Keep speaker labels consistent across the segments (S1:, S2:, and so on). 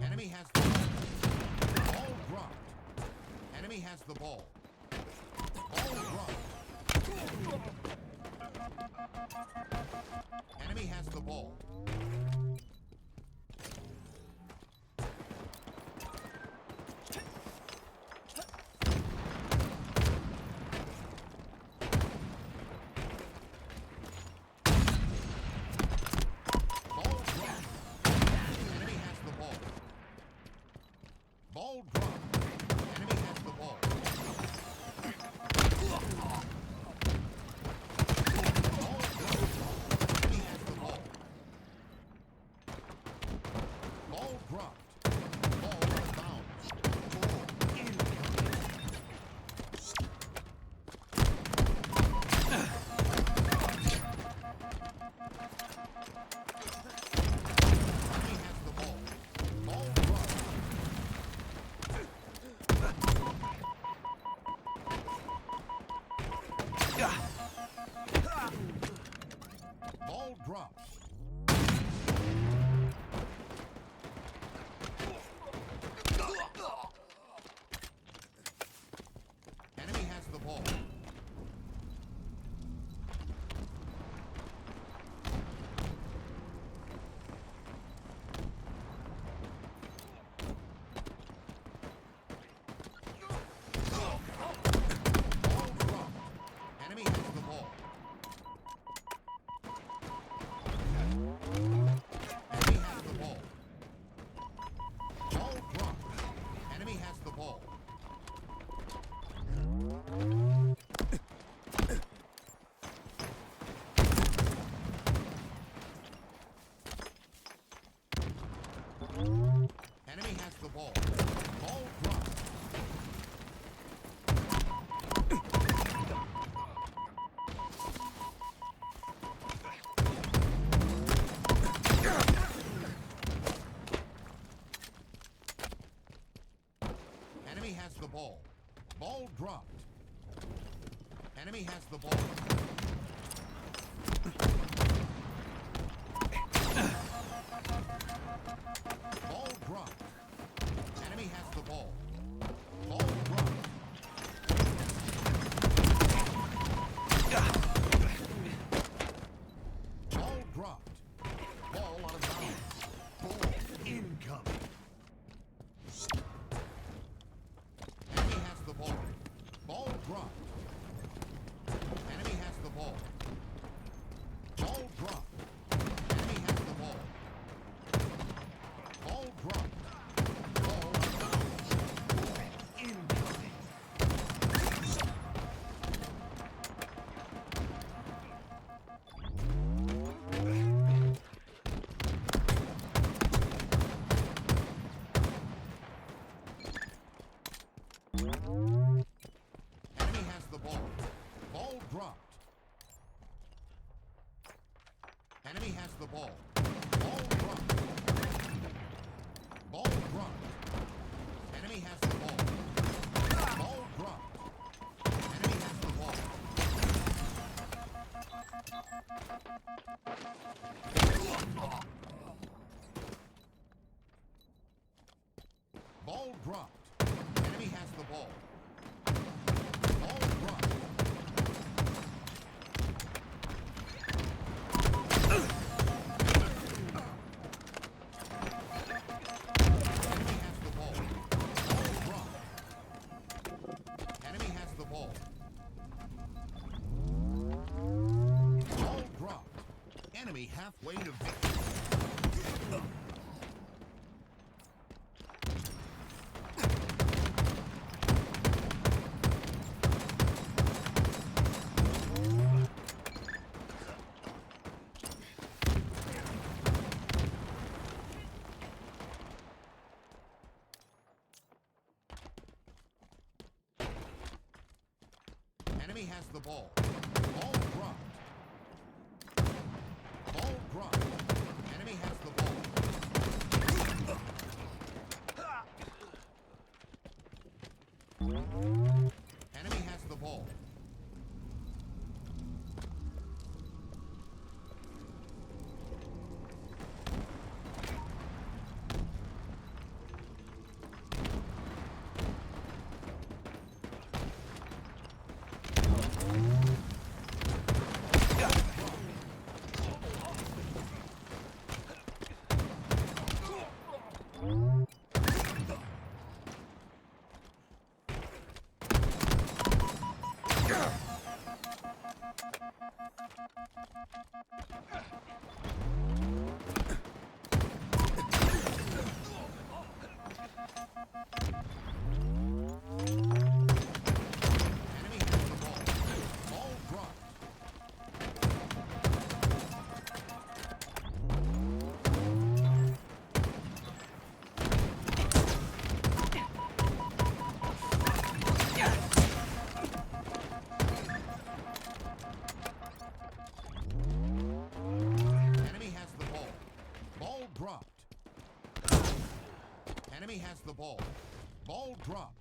S1: Enemy has the ball. Ball dropped. Enemy has the ball. Ball dropped. Enemy has the ball. Ball dropped. Enemy has the ball. Ball dropped. Enemy has the ball. Ball dropped. Ball out of bounds. Ball incoming. Enemy has the ball. Ball dropped. Ball dropped. Enemy has the ball. Ball dropped. Enemy has the ball. Enemy has the ball. Ball dropped. Enemy has the ball. Enemy has the ball. Ball dropped. Enemy has the ball. Ball dropped. Enemy has the ball. Ball dropped. Enemy has the ball. Ball dropped. Ball dropped. Ball out of bounds. Ball incoming. Enemy has the ball. Ball dropped. Enemy has the ball. Ball dropped. Enemy has the ball. Ball dropped. Ball out of bounds. Ball incoming. Enemy has the ball. Ball dropped. Enemy has the ball. Ball dropped. Ball dropped. Enemy has the ball. Ball dropped. Enemy has the ball. Ball dropped. Enemy has the ball. Ball dropped. Enemy has the ball. Ball dropped. Enemy has the ball. Ball dropped. Enemy halfway to victory. Enemy has the ball. Ball dropped. Ball dropped. Enemy has the ball. Enemy has the ball. has the ball. Ball dropped.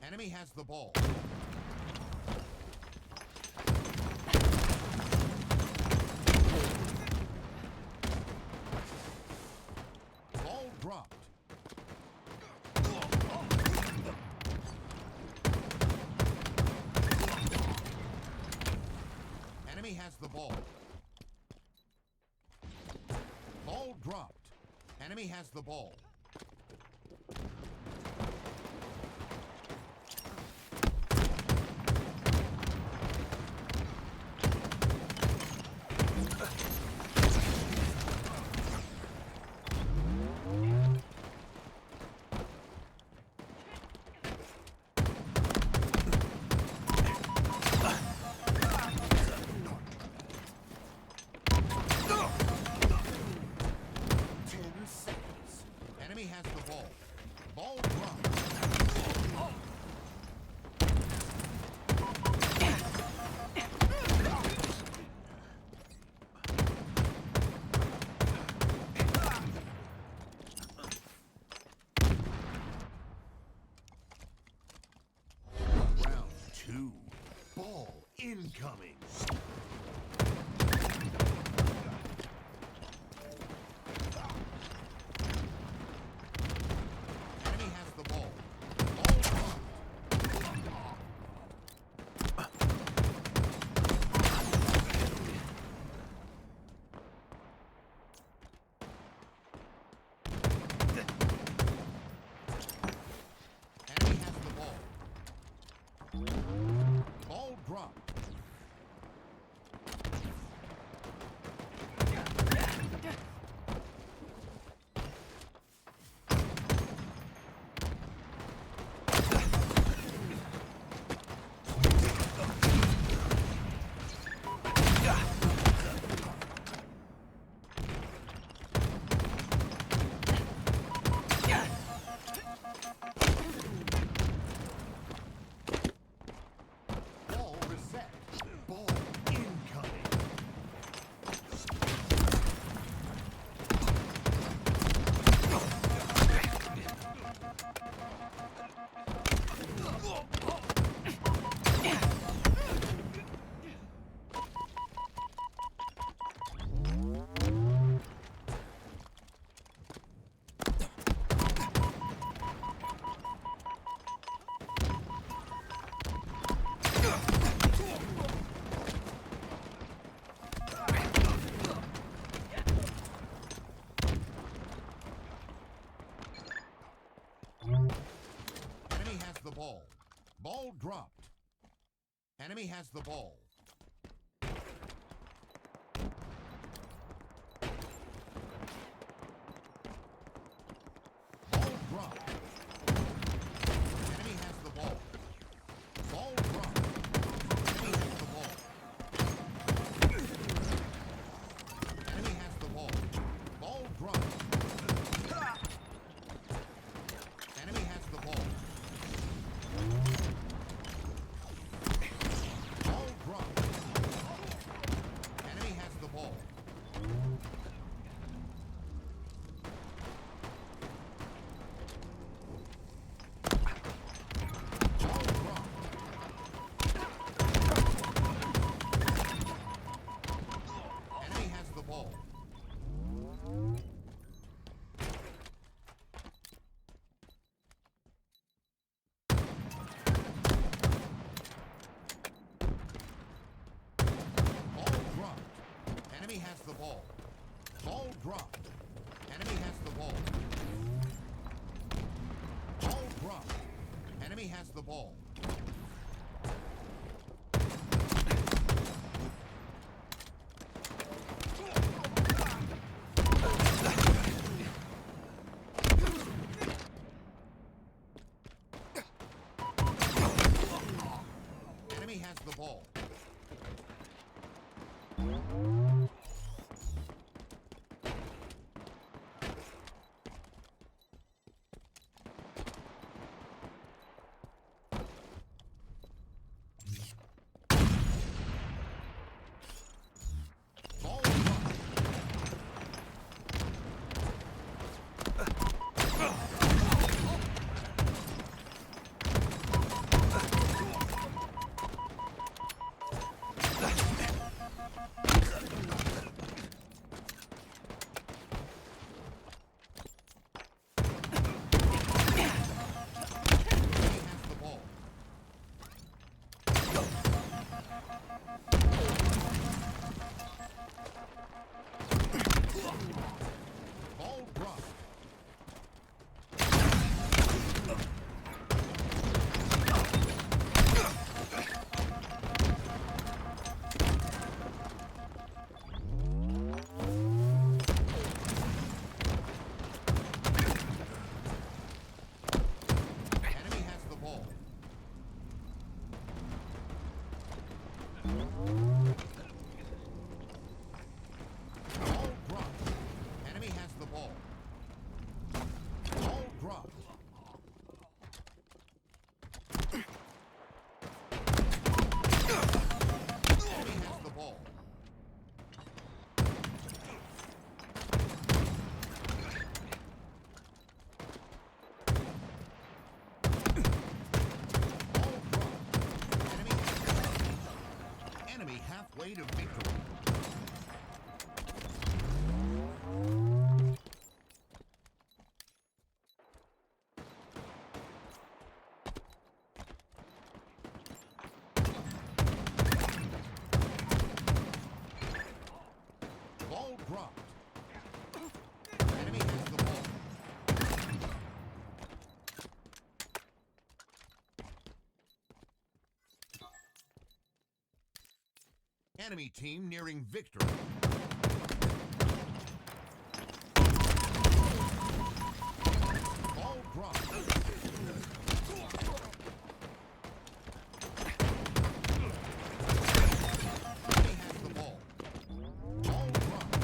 S1: Enemy has the ball. Ball dropped. Enemy has the ball. Ball dropped. Enemy has the ball. Enemy has the ball. Ball dropped. Round 2. Ball incoming. Ball dropped. Ball reset. Ball incoming. Enemy has the ball. Ball dropped. Enemy has the ball. Ball dropped. Enemy has the ball. Ball dropped. Enemy has the ball. Enemy has the ball. Ball dropped. Enemy has the ball. Ball dropped. Enemy has the ball. Ball dropped. Enemy has the ball. Enemy has the ball. Ball dropped. Enemy has the ball. Ball dropped. Enemy has the ball. Enemy has the ball. Ball dropped. Halfway to victory. Ball dropped. Enemy has the ball. Enemy team nearing victory. Ball dropped. Enemy has the ball. Ball dropped.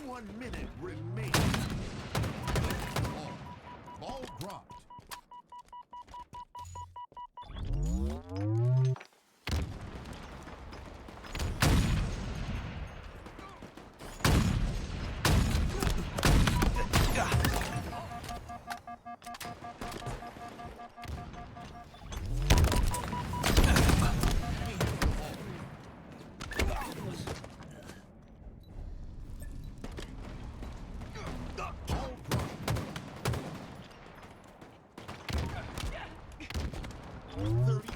S1: 1 minute remaining. Ball dropped.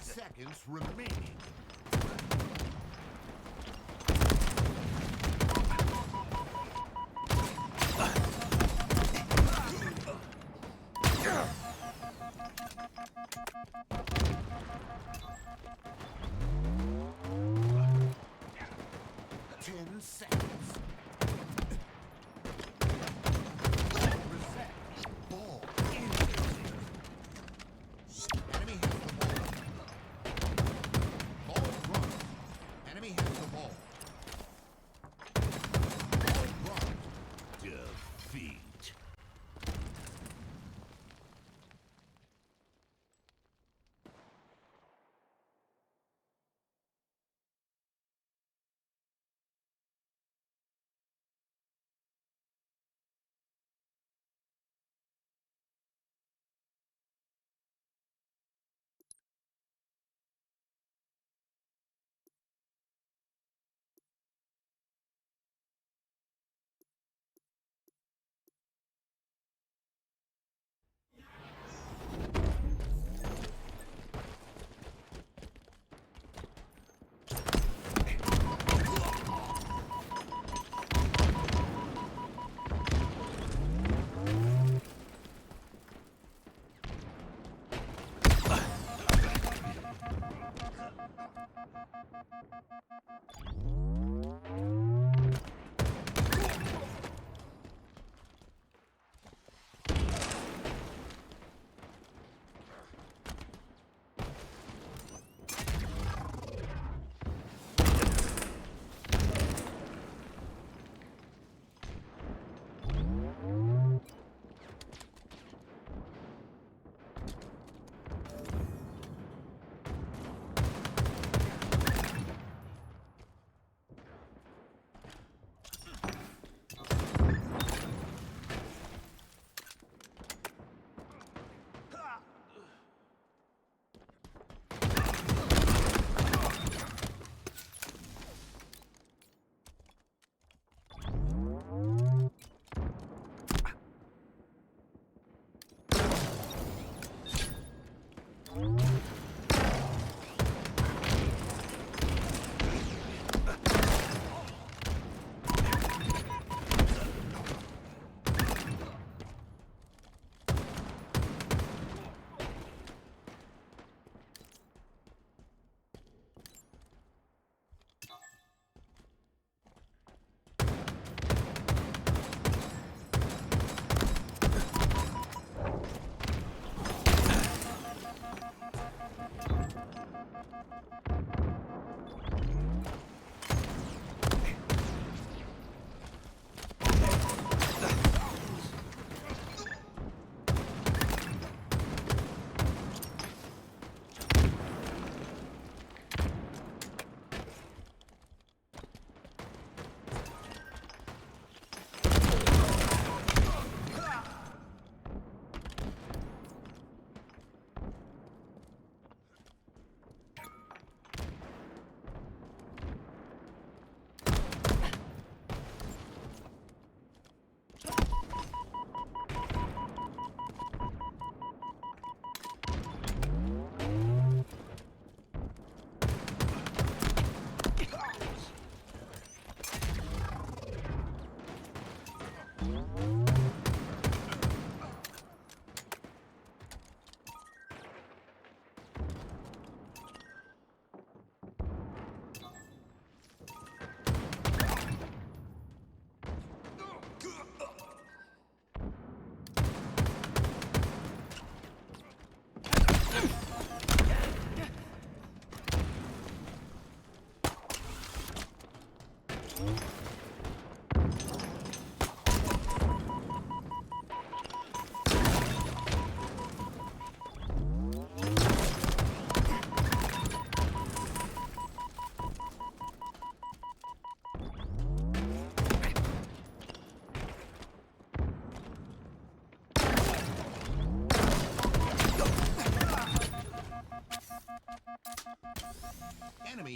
S1: Seconds remaining. Ball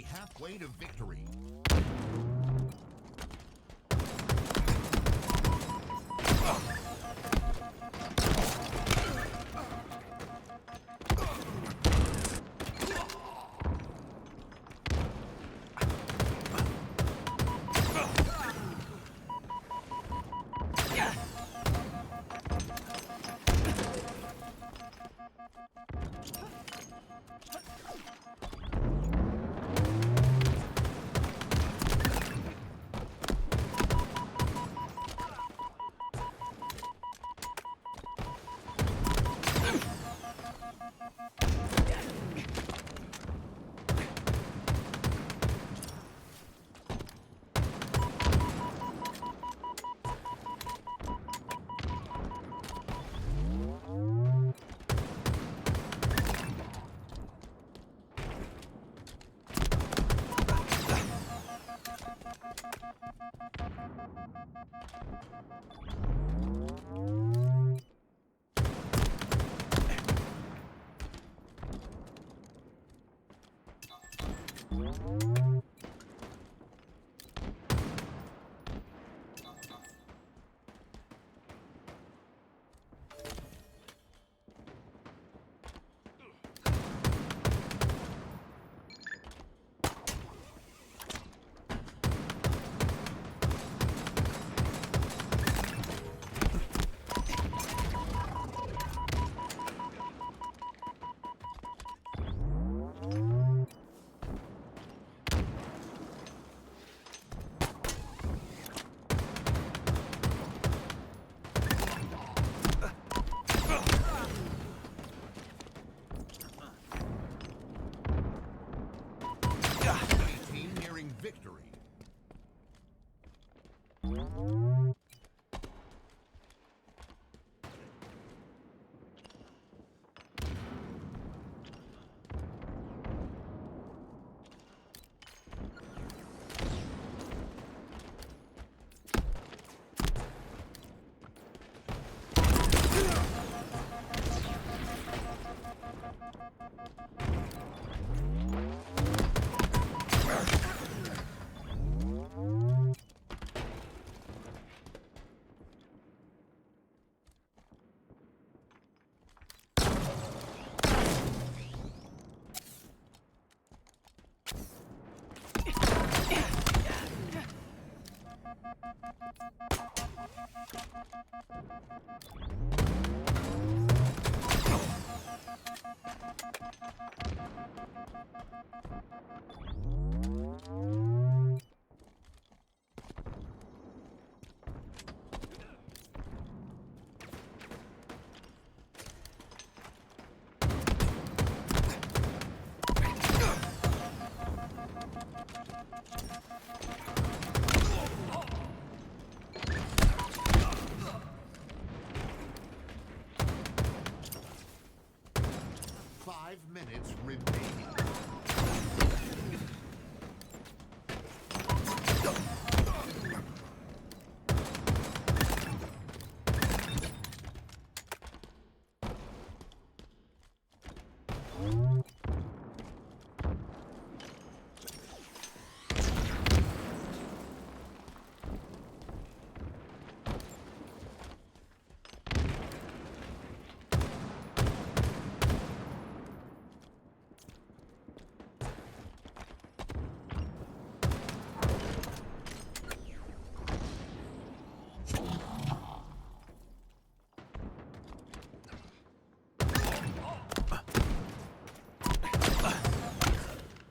S1: Enemy halfway to victory. Victory. 5 minutes remaining.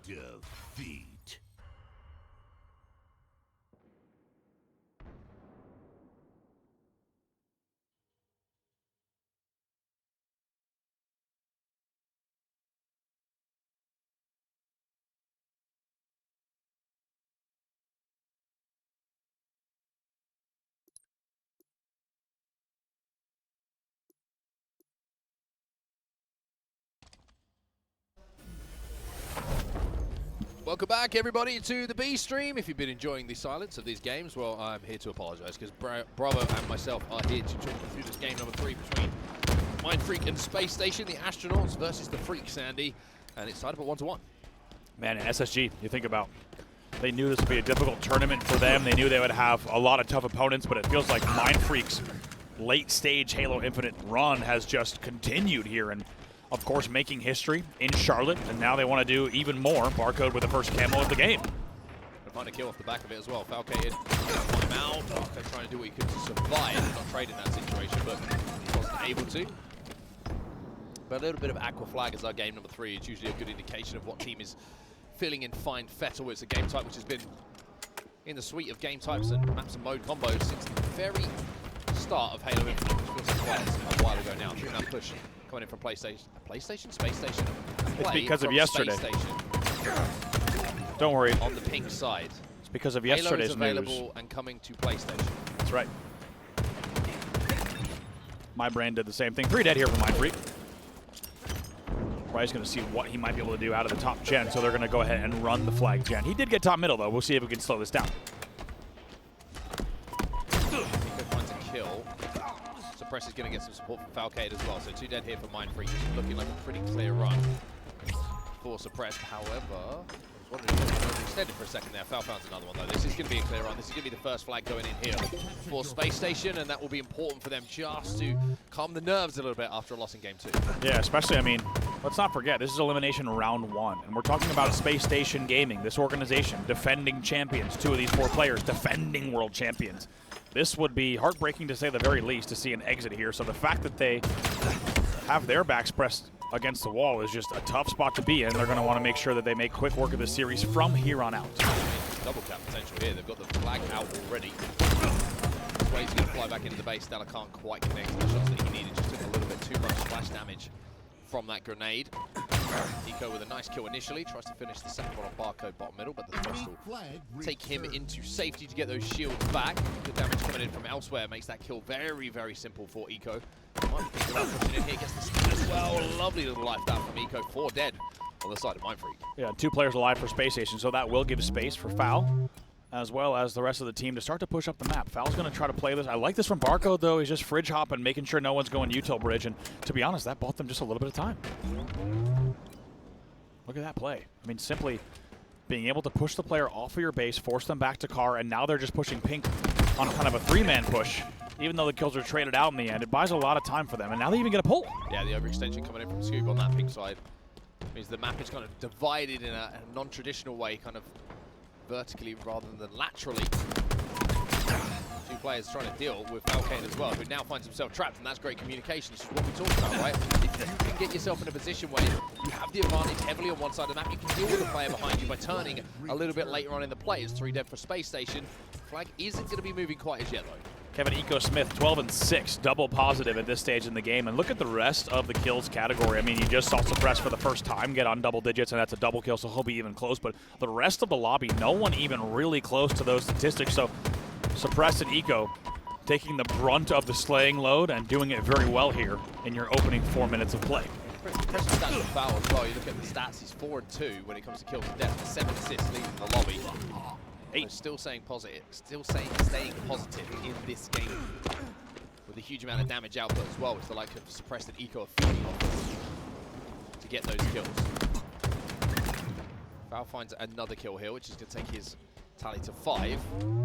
S1: Defeat.
S2: Welcome back, everybody, to the B stream. If you've been enjoying the silence of these games, well, I'm here to apologize because Bravo and myself are here to talk you through this game number 3 between Mindfreak and Spacestation, the astronauts versus the Freak, Sandy, and it's tied up at 1-1.
S3: Man, and SSG, you think about, they knew this would be a difficult tournament for them. They knew they would have a lot of tough opponents, but it feels like Mindfreak's late-stage Halo Infinite run has just continued here, and of course making history in Charlotte, and now they want to do even more. Barcode with the first camo of the game.
S2: Find a kill off the back of it as well. Falcated, time out. Barcode trying to do what he could to survive, not trade in that situation, but he wasn't able to. But a little bit of aqua flag as our game number 3. It's usually a good indication of what team is feeling in fine fettle. It's a game type which has been in the suite of game types and maps and mode combos since the very start of Halo Infinite, which feels like quite a while ago now. 3-man push coming in from PlayStation. Spacestation?
S3: It's because of yesterday. Don't worry.
S2: On the pink side.
S3: It's because of yesterday's
S2: Halo is available and coming to PlayStation.
S3: That's right. My brand did the same thing. 3 dead here for Mindfreak. Wryce going to see what he might be able to do out of the top gen, so they're going to go ahead and run the flag gen. He did get top middle, though. We'll see if we can slow this down.
S2: Nico finds a kill. Suppress is going to get some support from Falcated as well. So 2 dead here for Mindfreak. Looking like a pretty clear run for Suppress. However, I was wondering if it was extended for a second there. Fal found another one, though. This is going to be a clear run. This is going to be the first flag going in here for Spacestation, and that will be important for them just to calm the nerves a little bit after a loss in Game 2.
S3: Yeah, especially, I mean, let's not forget, this is elimination round 1, and we're talking about Spacestation Gaming, this organization, defending champions, 2 of these 4 players, defending world champions. This would be heartbreaking to say the very least to see an exit here, so the fact that they have their backs pressed against the wall is just a tough spot to be in. They're going to want to make sure that they make quick work of this series from here on out.
S2: Double cap potential here. They've got the flag out already. Swayz going to fly back into the base. StelluR can't quite connect to the shots that he needed. Just took a little bit too much splash damage from that grenade. Eco with a nice kill initially. Tries to finish the second one on Barcode bottom middle, but the thrust will take him into safety to get those shields back. Good damage coming in from elsewhere makes that kill very, very simple for Eco. Might be thinking about pushing in here, gets the stun as well. Lovely little life down from Eco. 4 dead on the side of Mindfreak.
S3: Yeah, 2 players alive for Spacestation, so that will give space for Fal, as well as the rest of the team to start to push up the map. Fal's going to try to play this. I like this from Barcode, though. He's just fridge hopping, making sure no one's going util bridge, and to be honest, that bought them just a little bit of time. Look at that play. I mean, simply being able to push the player off of your base, force them back to car, and now they're just pushing pink on kind of a 3-man push. Even though the kills are traded out in the end, it buys a lot of time for them, and now they even get a pull.
S2: Yeah, the overextension coming in from Scoob on that pink side means the map is kind of divided in a non-traditional way, kind of vertically rather than laterally. 2 players trying to deal with Falcated as well, who now finds himself trapped, and that's great communication. This is what we talked about, right? If you can get yourself in a position where you have the advantage heavily on one side of the map, you can deal with the player behind you by turning a little bit later on in the play. It's 3 dead for Spacestation. Flag isn't going to be moving quite as yet, though.
S3: Kevin Eco Smith, 12 and 6, double positive at this stage in the game. And look at the rest of the kills category. I mean, you just saw Suppress for the first time get on double digits, and that's a double kill, so he'll be even close. But the rest of the lobby, no one even really close to those statistics. So Suppress and Eco taking the brunt of the slaying load and doing it very well here in your opening 4 minutes of play.
S2: Impressive stats for Foul as well. You look at the stats, he's 4 and 2 when it comes to kills and death. 7 assists leading the lobby.
S3: 8.
S2: Still staying positive in this game with a huge amount of damage output as well, which the like of Suppressed and Eco are feeding off to get those kills. Foul finds another kill here, which is going to take his tally to 5.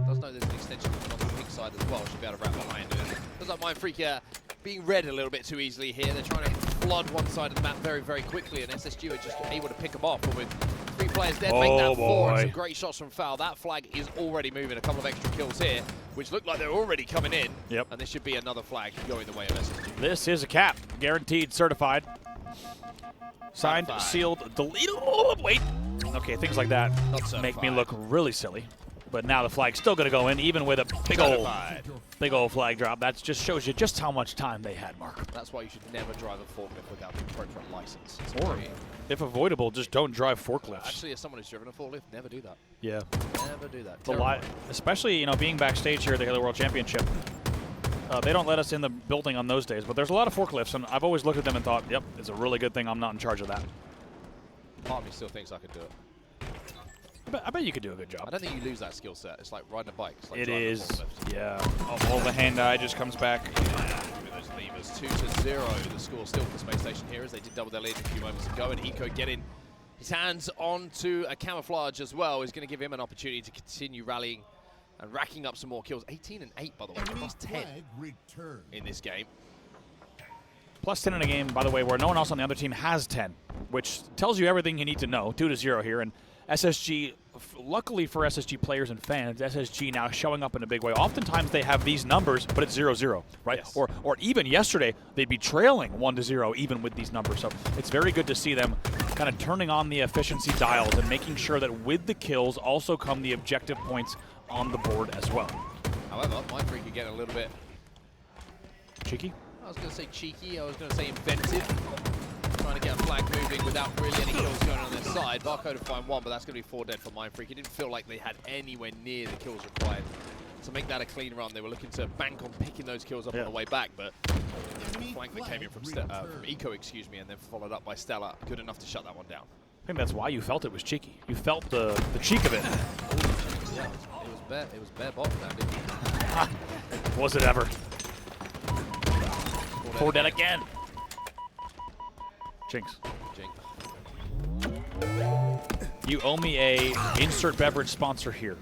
S2: Does know there's an extension coming on the pink side as well. Should be able to wrap behind it. Does like Mindfreak being read a little bit too easily here. They're trying to flood one side of the map very, very quickly, and SSG are just able to pick them off. But with 3 players dead, make that 4. And some great shots from Foul. That flag is already moving. A couple of extra kills here, which look like they're already coming in.
S3: Yep.
S2: And this should be another flag going the way of SSG.
S3: This is a cap. Guaranteed, certified. Signed, sealed, deleted. Oh, wait. Okay, things like that make me look really silly. But now the flag's still going to go in, even with a big old flag drop. That just shows you just how much time they had, Mark.
S2: That's why you should never drive a forklift without the appropriate license.
S3: Or, if avoidable, just don't drive forklifts.
S2: Actually, as someone who's driven a forklift, never do that.
S3: Yeah.
S2: Never do that.
S3: Especially, being backstage here at the Halo World Championship. They don't let us in the building on those days, but there's a lot of forklifts, and I've always looked at them and thought, yep, it's a really good thing I'm not in charge of that.
S2: Part of me still thinks I could do it.
S3: I bet you could do a good job.
S2: I don't think you lose that skill set. It's like riding a bike. It's like
S3: it is. Yeah.
S4: Oh, the hand-eye just comes back.
S2: Yeah, those levers. 2-0. The score still for Spacestation here as they did double their lead a few moments ago. And Eco getting His hands onto a camouflage as well is going to give him an opportunity to continue rallying and racking up some more kills. 18 and 8, by the way, plus 10 in this game.
S3: Plus 10 in a game, by the way, where no one else on the other team has 10, which tells you everything you need to know. 2-0 here, and SSG, luckily for SSG players and fans, SSG now showing up in a big way. Oftentimes they have these numbers, but it's 0-0, right?
S2: Yes.
S3: Or even yesterday, they'd be trailing 1-0 even with these numbers. So it's very good to see them kind of turning on the efficiency dials and making sure that with the kills also come the objective points on the board as well.
S2: However, Mindfreak again a little bit
S3: Cheeky?
S2: I was going to say cheeky, I was going to say inventive. Trying to get a flag moving without really any kills going on their side. Barcode to find one, but that's going to be 4 dead for Mindfreak. It didn't feel like they had anywhere near the kills required to make that a clean run. They were looking to bank on picking those kills up on the way back, but the flank that came in from Eco, excuse me, and then followed up by StelluR, good enough to shut that one down.
S3: I think that's why you felt it was cheeky. You felt the cheek of it.
S2: Yeah, it was bare bottom, Andy.
S3: Was it ever? 4 dead again. Jinx. You owe me a insert beverage sponsor here.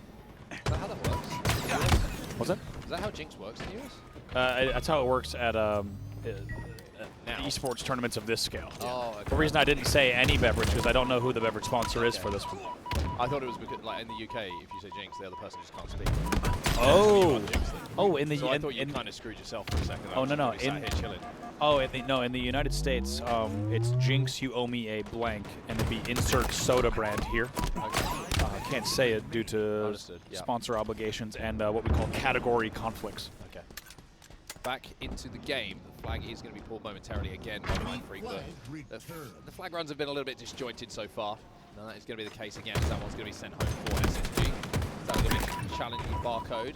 S2: Is that how that works?
S3: What's that?
S2: Is that how Jinx works in yours?
S3: That's how it works at esports tournaments of this scale.
S2: Oh, okay.
S3: The reason I didn't say any beverage because I don't know who the beverage sponsor is for this one.
S2: I thought it was because, like, in the UK, if you say Jinx, the other person just can't speak.
S3: Oh. Oh, in the
S2: so I thought you kind of screwed yourself for a second.
S3: Oh, no.
S2: In
S3: In the United States, it's Jinx, you owe me a blank, and it'd be insert soda brand here.
S2: Okay.
S3: Can't say it due to
S2: Yeah.
S3: sponsor obligations and what we call category conflicts.
S2: Okay. Back into the game. The flag is going to be pulled momentarily again by Mindfreak, but the flag runs have been a little bit disjointed so far. Now that is going to be the case again. That one's going to be sent home for SSG. That's going to be challenging Barcode.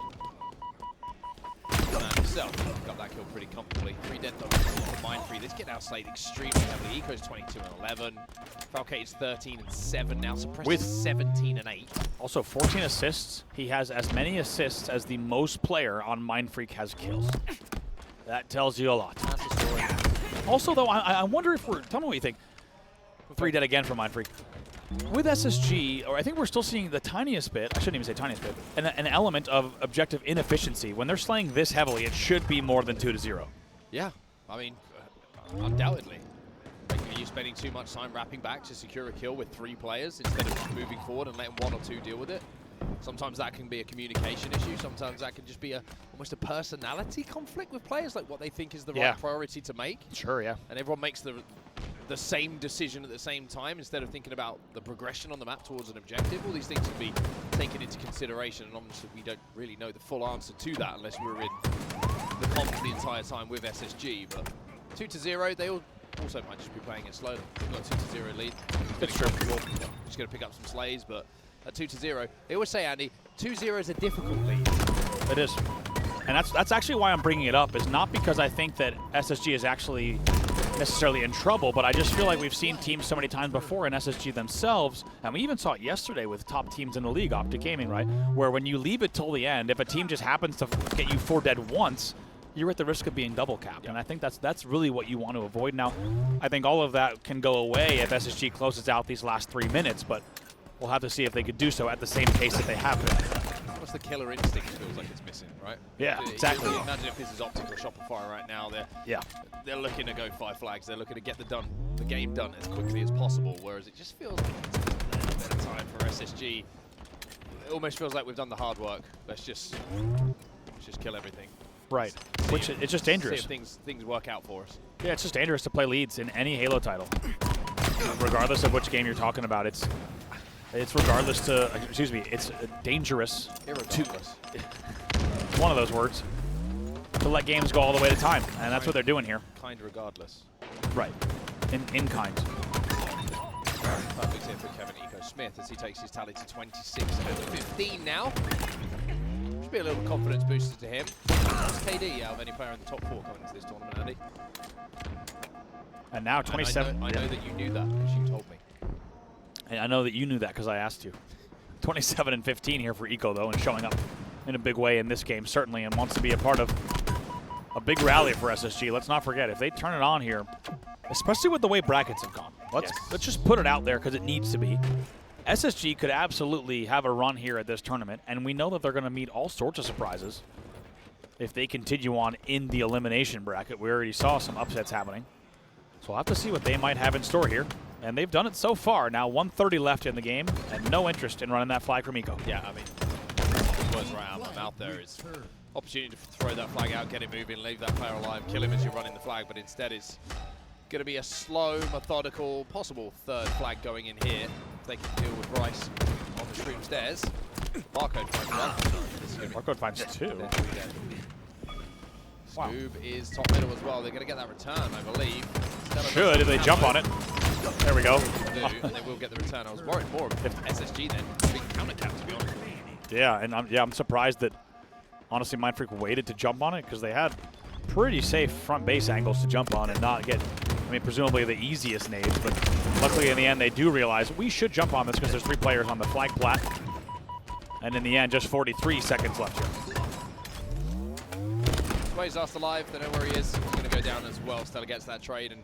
S2: Man himself got that kill pretty comfortably. 3 dead though for Mindfreak. This get outslayed extremely heavily. Eco's 22 and 11. Falcated's 13 and 7 now. Suppressed
S3: With
S2: 17 and 8.
S3: Also 14 assists. He has as many assists as the most player on Mindfreak has kills. That tells you a lot.
S2: That's the story.
S3: Also though, I wonder if we're, tell me what you think. 3 dead again for Mindfreak. With SSG, or I think we're still seeing the tiniest bit, I shouldn't even say tiniest bit, an element of objective inefficiency. When they're slaying this heavily, it should be more than 2-0.
S2: Yeah, I mean, undoubtedly. Like, are you spending too much time wrapping back to secure a kill with 3 players instead of just moving forward and letting 1 or 2 deal with it? Sometimes that can be a communication issue. Sometimes that can just be almost a personality conflict with players, like what they think is the right priority to make.
S3: Sure, yeah.
S2: And everyone makes the same decision at the same time instead of thinking about the progression on the map towards an objective. All these things can be taken into consideration, and obviously we don't really know the full answer to that unless we're in the comp the entire time with SSG. But 2-0, they also might just be playing it slowly. We've got a 2-0 lead.
S3: It's true.
S2: Just going to pick up some slays, but at 2-0, they always say, Andy, 2-0 is a difficult lead.
S3: It is. And that's actually why I'm bringing it up, is not because I think that SSG is actually necessarily in trouble, but I just feel like we've seen teams so many times before in SSG themselves, and we even saw it yesterday with top teams in the league, Optic Gaming, right? Where when you leave it till the end, if a team just happens to get you 4 dead once, you're at the risk of being double capped, and I think that's really what you want to avoid. Now, I think all of that can go away if SSG closes out these last 3 minutes, but we'll have to see if they could do so at the same pace that they have been.
S2: What's the killer instinct feels like it's missing, right?
S3: Yeah, exactly.
S2: Imagine if this is Optic or Shopify right now. They're looking to go 5 flags. They're looking to get the game done as quickly as possible, whereas it just feels like it's a little bit of time for SSG. It almost feels like we've done the hard work. Let's just kill everything.
S3: Right, which it's just dangerous.
S2: See if things work out for us.
S3: Yeah, it's just dangerous to play leads in any Halo title. Regardless of which game you're talking about, it's regardless to, excuse me, it's dangerous to, one of those words, to let games go all the way to time, and that's what they're doing here.
S2: Kind regardless.
S3: Right, in kind.
S2: Perfect hit for Kevin Eco Smith as he takes his tally to 26 and 15 now. Should be a little confidence booster to him. That's KD out of any player in the top 4 coming into this tournament, Andy.
S3: And now 27.
S2: And I know that you knew that because you told me.
S3: And I know that you knew that because I asked you. 27 and 15 here for Eco, though, and showing up in a big way in this game, certainly, and wants to be a part of a big rally for SSG. Let's not forget, if they turn it on here, especially with the way brackets have gone, Let's just put it out there because it needs to be. SSG could absolutely have a run here at this tournament, and we know that they're going to meet all sorts of surprises if they continue on in the elimination bracket. We already saw some upsets happening. So we'll have to see what they might have in store here. And they've done it so far. Now 1:30 left in the game, and no interest in running that flag from Eco.
S2: Yeah, I mean, words right out of my mouth there is opportunity to throw that flag out, get it moving, leave that player alive, kill him as you're running the flag, but instead it's going to be a slow, methodical, possible third flag going in here. If they can deal with wryce on the stream stairs. Barcode finds one.
S3: Barcode finds two. Wow.
S2: Scoob is top middle as well. They're going to get that return, I believe.
S3: Should if they jump on it. There we go.
S2: And they will get the return. I was worried more if SSG then being counter-capped, to be honest.
S3: Yeah, and I'm surprised that, honestly, Mindfreak waited to jump on it because they had pretty safe front base angles to jump on and not get, I mean, presumably the easiest nades, but luckily in the end they do realize we should jump on this because there's 3 players on the flag plat. And in the end, just 43 seconds left here.
S2: Swayz last alive, they know where he is. He's going to go down as well. StelluR gets that trade, and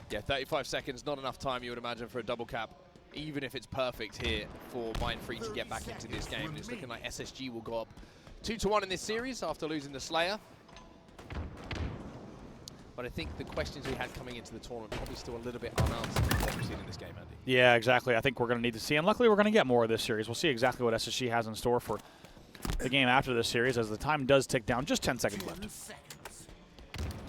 S2: yeah, 35 seconds, not enough time you would imagine for a double cap, even if it's perfect here for Mindfreak to get back into this game. And it's looking like SSG will go up 2-1 in this series after losing the Slayer. But I think the questions we had coming into the tournament probably still a little bit unanswered from what we've seen in this game, Andy.
S3: Yeah, exactly. I think we're going to need to see, and luckily we're going to get more of this series. We'll see exactly what SSG has in store for the game after this series as the time does tick down. Just 10 seconds left.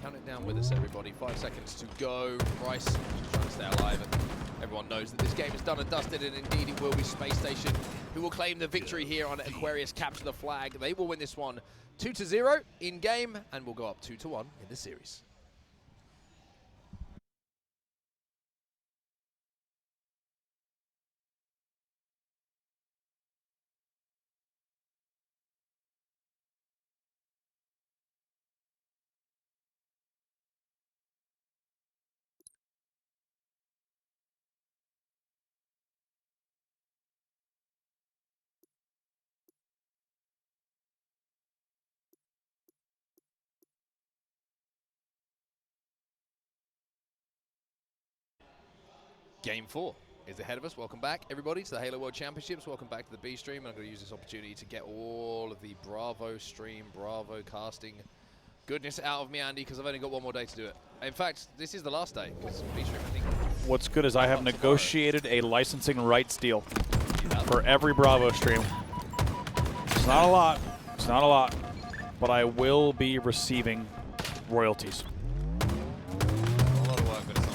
S2: Count it down with us, everybody. 5 seconds to go. wryce just trying to stay alive, and everyone knows that this game is done and dusted, and indeed it will be Spacestation who will claim the victory here on Aquarius capture the flag. They will win this one 2-0 in game, and will go up 2-1 in the series. Game 4 is ahead of us. Welcome back, everybody, to the Halo World Championships. Welcome back to the B stream. I'm going to use this opportunity to get all of the Bravo stream, Bravo casting goodness out of me, Andy, because I've only got one more day to do it. In fact, this is the last day, because B stream, I think.
S3: What's good is I have negotiated a licensing rights deal for every Bravo stream. It's not a lot. It's not a lot. But I will be receiving royalties.
S2: A lot of work, but it's not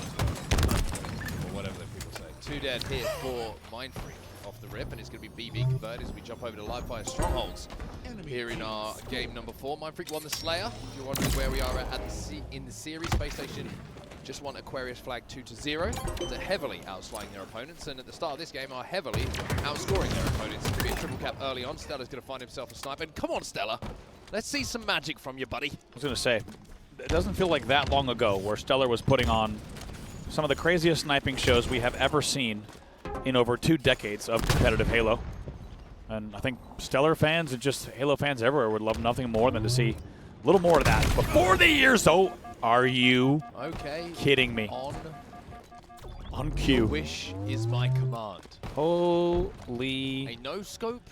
S2: or whatever the people say. 2 dead here for Mindfreak off the rip, and it's going to be BB converted as we jump over to live fire strongholds here in our game number 4. Mindfreak won the Slayer. If you're wondering where we are in the series, Spacestation just won Aquarius flag 2-0. They're heavily outslaying their opponents, and at the start of this game are heavily outscoring their opponents. It's going to be a triple cap early on. StelluR's going to find himself a sniper. And come on, StelluR. Let's see some magic from you, buddy.
S3: I was going to say, it doesn't feel like that long ago where StelluR was putting on some of the craziest sniping shows we have ever seen in over 2 decades of competitive Halo. And I think StelluR fans and just Halo fans everywhere would love nothing more than to see a little more of that before the years. Oh, are you kidding me? On cue.
S2: Wish is my command.
S3: Holy.
S2: A no-scope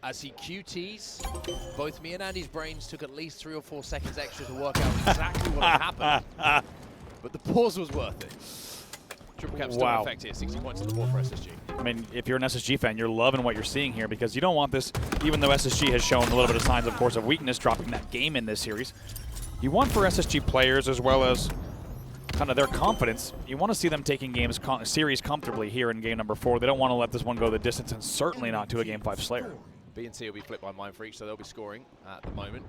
S2: as he QTs. Both me and Andy's brains took at least 3 or 4 seconds extra to work out exactly what had happened. But the pause was worth it. Triple cap still in effect here. 60 points on the board for SSG.
S3: I mean, if you're an SSG fan, you're loving what you're seeing here because you don't want this, even though SSG has shown a little bit of signs, of course, of weakness dropping that game in this series. You want for SSG players as well as kind of their confidence, you want to see them taking series comfortably here in game number 4. They don't want to let this one go the distance, and certainly not to a game 5 Slayer.
S2: B and C will be flipped by Mindfreak, so they'll be scoring at the moment.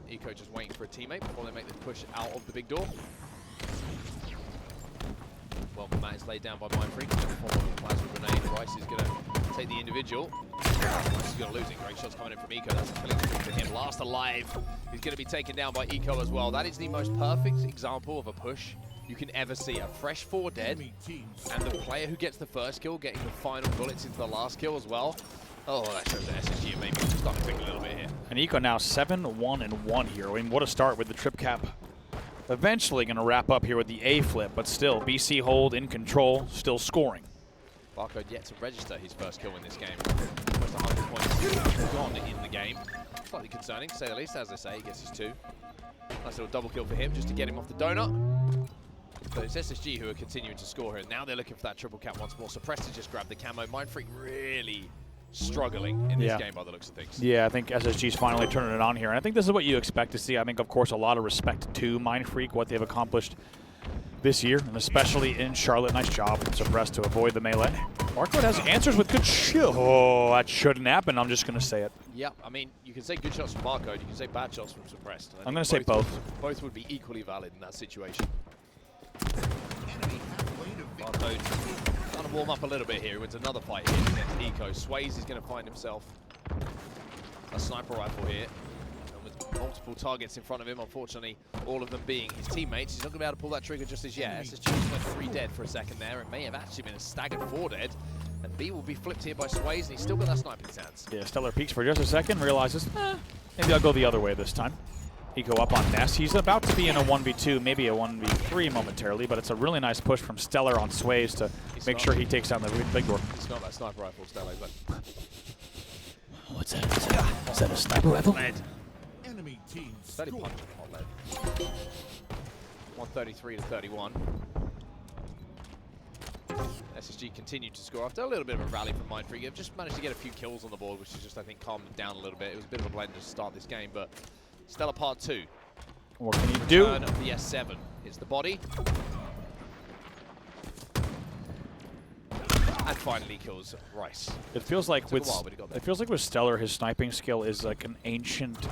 S2: Eco just waiting for a teammate before they make the push out of the big door. Welcome mat is laid down by Mindfreak. Plasma grenade. wryce is going to take the individual. wryce is going to lose it. Great shots coming in from Eco. That's a killing streak for him. Last alive. He's going to be taken down by Eco as well. That is the most perfect example of a push you can ever see. A fresh 4 dead, and the player who gets the first kill getting the final bullets into the last kill as well. Oh, that shows that SSG are maybe starting to think a little bit here.
S3: And Eco now 7-1-1 here. I mean, what a start with the trip cap Eventually going to wrap up here with the A flip, but still, BC hold in control, still scoring.
S2: Barcode yet to register his first kill in this game. Almost 100 points gone in the game. Slightly concerning, to say the least. As I say, he gets his 2. Nice little double kill for him, just to get him off the donut. But it's SSG who are continuing to score here. Now they're looking for that triple cap once more. Suppressed to just grab the camo. Mindfreak really struggling in this game by the looks of things.
S3: Yeah, I think SSG's finally turning it on here. And I think this is what you expect to see. I think, of course, a lot of respect to Mindfreak, what they've accomplished this year, and especially in Charlotte. Nice job from Suppressed to avoid the melee. Barcode has answers with good shit. Oh, that shouldn't happen. I'm just going to say it.
S2: Yep, I mean, you can say good shots from Barcode, you can say bad shots from Suppressed.
S3: I'm going to say both.
S2: Both would be equally valid in that situation. Barcode trying to warm up a little bit here. He wins another fight here against Eco. Swayz is going to find himself a sniper rifle here. And with multiple targets in front of him, unfortunately, all of them being his teammates. He's not going to be able to pull that trigger just as yet. SSG went 3 dead for a second there. It may have actually been a staggered 4 dead. And B will be flipped here by Swayz, and he's still got that sniper in his hands.
S3: Yeah, StelluR peeks for just a second, realizes, maybe I'll go the other way this time. Eco up on Ness. He's about to be in a 1v2, maybe a 1v3 momentarily, but it's a really nice push from StelluR on Swayz to make sure he takes down the big door.
S2: It's not that sniper rifle, StelluR, but...
S3: What's that? Is that a sniper rifle?
S2: Lead.
S1: Enemy team
S2: 30
S1: score.
S2: punch on lead. 133 to 31. SSG continued to score after a little bit of a rally from Mindfreak. They've just managed to get a few kills on the board, which has just, I think, calmed them down a little bit. It was a bit of a blender to start this game, but StelluR Part 2.
S3: What can you do?
S2: Return of the S7. Hits the body. And finally kills wryce.
S3: It feels like with StelluR, his sniping skill is like an ancient,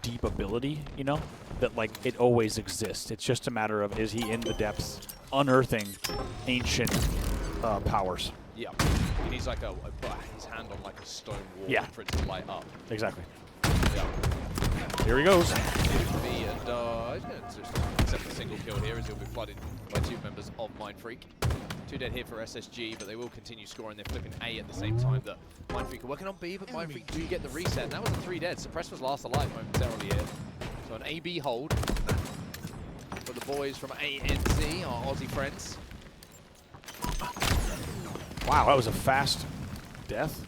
S3: deep ability, you know, that like it always exists. It's just a matter of, is he in the depths, unearthing ancient powers.
S2: Yeah, he needs like his hand on like a stone wall for it to light up.
S3: Exactly.
S2: Yeah.
S3: Here he goes.
S2: And he's going to just accept a single kill here as he'll be flooded by 2 members of Mindfreak. 2 dead here for SSG, but they will continue scoring. They're flipping A at the same time that Mindfreak are working on B, but Mindfreak do get the reset. And that was a 3 dead. Suppressed was last alive momentarily here. So an AB hold for the boys from ANC, our Aussie friends.
S3: Wow, that was a fast death.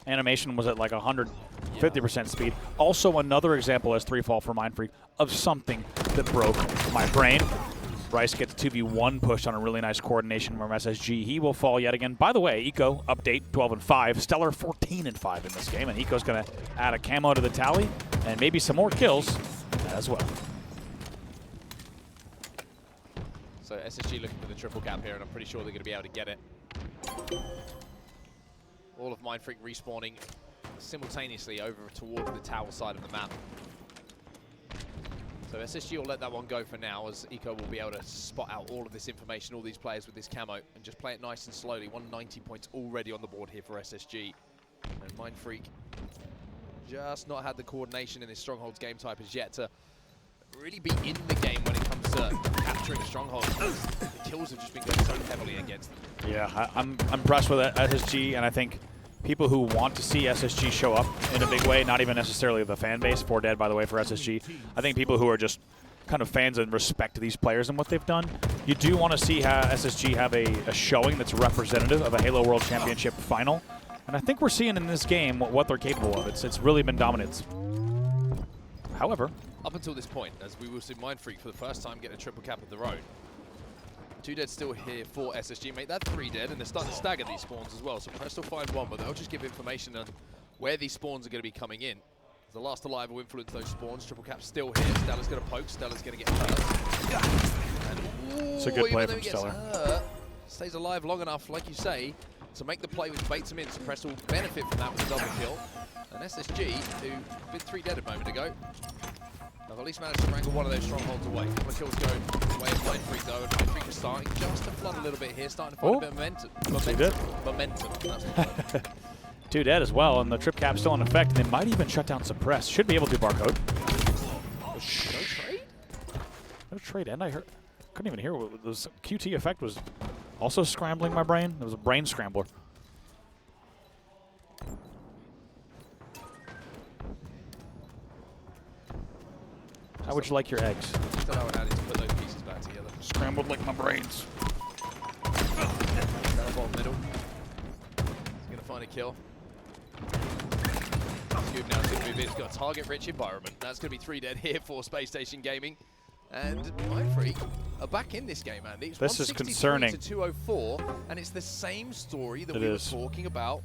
S3: Animation was at like 150% speed. Also another example as 3 fall for Mindfreak of something that broke my brain. Wryce gets 2v1 pushed on a really nice coordination from SSG. He will fall yet again. By the way, Eco, update, 12-5. StelluR 14-5 in this game, and Eco's going to add a camo to the tally and maybe some more kills as well.
S2: So SSG looking for the triple cap here, and I'm pretty sure they're going to be able to get it. All of Mindfreak respawning simultaneously over toward the tower side of the map. So SSG will let that one go for now, as Eco will be able to spot out all of this information, all these players with this camo, and just play it nice and slowly. 190 points already on the board here for SSG. And Mindfreak just not had the coordination in this Strongholds game type as yet to really be in the game when it comes to capturing Strongholds. The kills have just been going so heavily against them.
S3: Yeah, I'm impressed with SSG, and I think people who want to see SSG show up in a big way, not even necessarily the fan base, 4 dead, by the way, for SSG. I think people who are just kind of fans and respect these players and what they've done, you do want to see SSG have a showing that's representative of a Halo World Championship final. And I think we're seeing in this game what they're capable of. It's really been dominance. However,
S2: up until this point, as we will see Mindfreak for the first time get a triple cap of their own. 2 dead still here for SSG. Make that 3 dead, and they're starting to stagger these spawns as well. So Press will find one, but they'll just give information on where these spawns are going to be coming in. The last alive will influence those spawns. Triple cap still here. StelluR's going to poke. StelluR's going to get hurt. And,
S3: it's a good play from StelluR.
S2: Stays alive long enough, like you say, to make the play which baits him in. So Press will benefit from that with a double kill. And SSG, who've been 3 dead a moment ago, have at least managed to wrangle one of those strongholds away. A couple of kills go away of Mindfreak though, and Mindfreak is starting just to flood a little bit here, starting to find a bit of momentum. That's the word.
S3: 2 dead as well, and the trip cap's still in effect, and they might even shut down Suppress. Should be able to Barcode.
S2: No trade?
S3: No trade, and I couldn't even hear what the QT effect was. Also scrambling my brain. It was a brain scrambler. How would you like your eggs?
S2: I don't know how to put those pieces back together.
S3: Scrambled like my brains.
S2: Down bottom middle. He's going to find a kill. Scoob now to move in. He's got a target-rich environment. That's going to be 3 dead here for Spacestation Gaming. And Mindfreak are back in this game, Andy. It's
S3: this is concerning.
S2: To 204, and it's the same story that we were talking about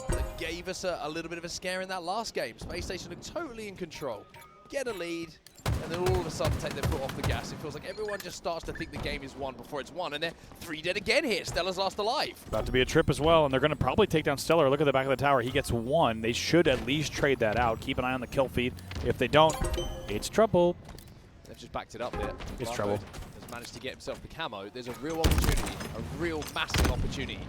S2: that gave us a little bit of a scare in that last game. Spacestation are totally in control, get a lead, and then all of a sudden take their foot off the gas. It feels like everyone just starts to think the game is won before it's won, and they're 3 dead again here. StelluR's last alive. About
S3: to be a trip as well, and they're going to probably take down StelluR. Look at the back of the tower. He gets 1. They should at least trade that out. Keep an eye on the kill feed. If they don't, it's trouble.
S2: They've just backed it up there.
S3: It's trouble.
S2: Has managed to get himself the camo. There's a real opportunity, a real massive opportunity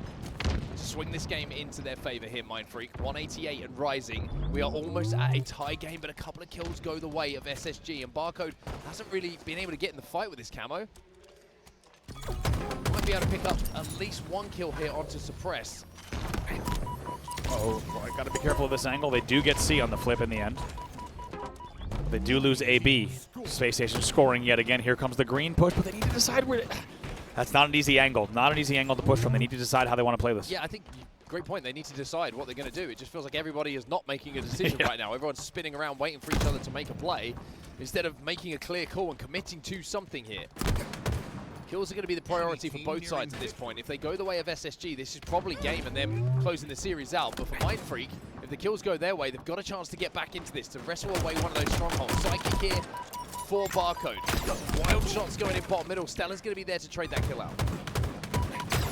S2: to swing this game into their favor here, Mindfreak. 188 and rising. We are almost at a tie game, but a couple of kills go the way of SSG, and Barcode hasn't really been able to get in the fight with this camo. Might be able to pick up at least 1 kill here onto Suppress.
S3: Uh-oh, got to be careful of this angle. They do get C on the flip in the end. They do lose AB. Spacestation scoring yet again. Here comes the green push, but they need to decide where to... That's not an easy angle. Not an easy angle to push from. They need to decide how they want to play this.
S2: Yeah, I think, great point. They need to decide what they're going to do. It just feels like everybody is not making a decision right now. Everyone's spinning around waiting for each other to make a play instead of making a clear call and committing to something here. Kills are going to be the priority for both sides at this point. If they go the way of SSG, this is probably game and them closing the series out. But for Mindfreak, if the kills go their way, they've got a chance to get back into this, to wrestle away one of those strongholds. Psychic here for Barcode. Wild shots going in bottom middle. StelluR's going to be there to trade that kill out.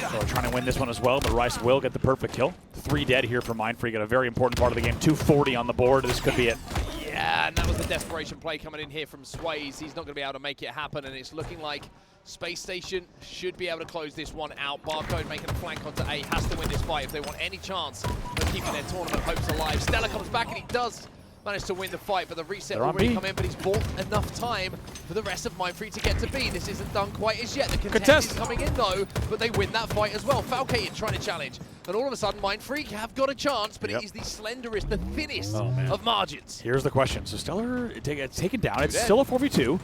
S3: So we're trying to win this one as well, but wryce will get the perfect kill. 3 dead here for Mindfreak at a very important part of the game. 240 on the board. This could be it.
S2: Yeah, and that was the desperation play coming in here from Swayz. He's not going to be able to make it happen, and it's looking like Spacestation should be able to close this one out. Barcode making a flank onto A, has to win this fight if they want any chance of keeping their tournament hopes alive. StelluR comes back and he does manage to win the fight, but the reset will already come in, but he's bought enough time for the rest of Mindfreak to get to B. This isn't done quite as yet. The contest is coming in though, but they win that fight as well. Falcated trying to challenge, and all of a sudden Mindfreak have got a chance, but it is the slenderest, the thinnest of margins.
S3: Here's the question. So StelluR taken down. It's still a 4v2.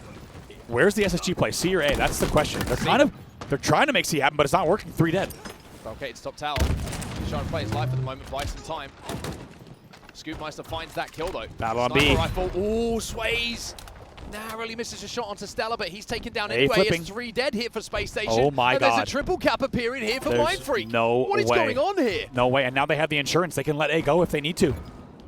S3: Where's the SSG play, C or A? That's the question. They're trying to make C happen, but it's not working. 3 dead.
S2: Falcated's top tower. He's trying to play his life at the moment, buy some time. Scoobmeistr finds that kill though.
S3: Battle on B.
S2: Rifle. Ooh, Swayz narrowly misses a shot onto StelluR, but he's taken down anyway. It's 3 dead here for Spacestation.
S3: Oh my God.
S2: There's a triple cap appearing here for Mindfreak.
S3: No
S2: What is going on here?
S3: No way, and now they have the insurance. They can let A go if they need to.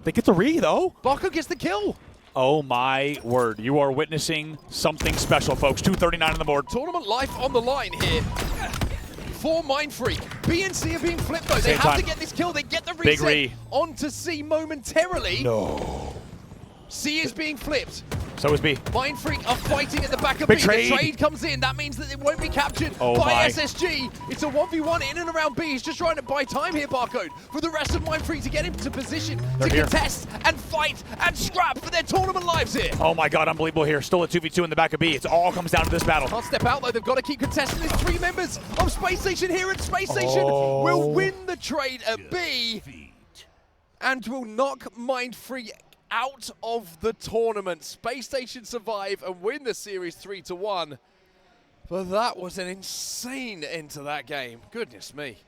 S3: They get the re though.
S2: Barcode gets the kill.
S3: Oh my word. You are witnessing something special, folks. 239 on the board.
S2: Tournament life on the line here for Mindfreak. B and C are being flipped though. They have to get this kill. They get the reset onto C momentarily.
S3: No.
S2: C is being flipped.
S3: So is B.
S2: Mindfreak are fighting at the back of B. The trade comes in. That means that it won't be captured by SSG. It's a 1v1 in and around B. He's just trying to buy time here, Barcode, for the rest of Mindfreak to get into position to contest and fight and scrap for their tournament lives here.
S3: Oh my God, unbelievable here. Still a 2v2 in the back of B. It all comes down to this battle.
S2: Can't step out though. They've got to keep contesting. There's 3 members of Spacestation here, and Spacestation will win the trade at B and will knock Mindfreak out of the tournament. Spacestation survive and win the series 3-1. But that was an insane end to that game. Goodness me.